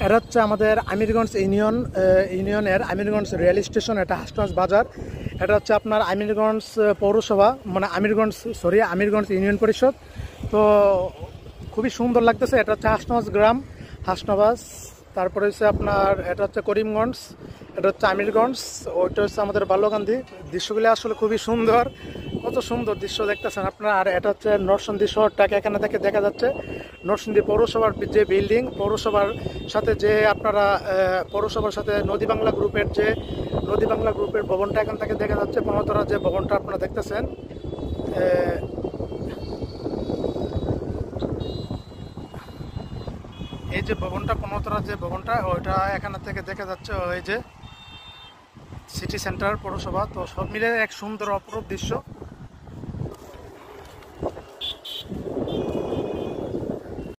এটা হচ্ছে আমাদের আমিরগঞ্জ ইউনিয়নের আমিরগঞ্জ রেল স্টেশন। এটা হাসনাবাদ বাজার। এটা হচ্ছে আপনার আমিরগঞ্জ পৌরসভা, মানে আমিরগঞ্জ ইউনিয়ন পরিষদ। তো খুবই সুন্দর লাগতেছে। এটা হচ্ছে হাসনাবাদ গ্রাম, হাসনাবাদ। তারপরে হচ্ছে আপনার এটা হচ্ছে করিমগঞ্জ, এটা হচ্ছে আমিরগঞ্জ, ওইটা হচ্ছে আমাদের বাল্যকান্দি। দৃশ্যগুলি আসলে খুবই সুন্দর, কত সুন্দর দৃশ্য দেখতেছেন আপনারা। আর এটা হচ্ছে নরসিংদী শহরটাকে এখানে থেকে দেখা যাচ্ছে। নরসিংদী পৌরসভার যে বিল্ডিং, পৌরসভার সাথে যে আপনারা পৌরসভার সাথে নদী বাংলা গ্রুপের ভবনটা এখান থেকে দেখা যাচ্ছে। পনেরোতলা যে ভবনটা আপনারা দেখতেছেন, এই যে ভবনটা, পনেরোতলা যে ভবনটা, ওইটা এখানে থেকে দেখা যাচ্ছে। ওই যে সিটি সেন্টার পৌরসভা। তো সব মিলে এক সুন্দর অপরূপ দৃশ্য।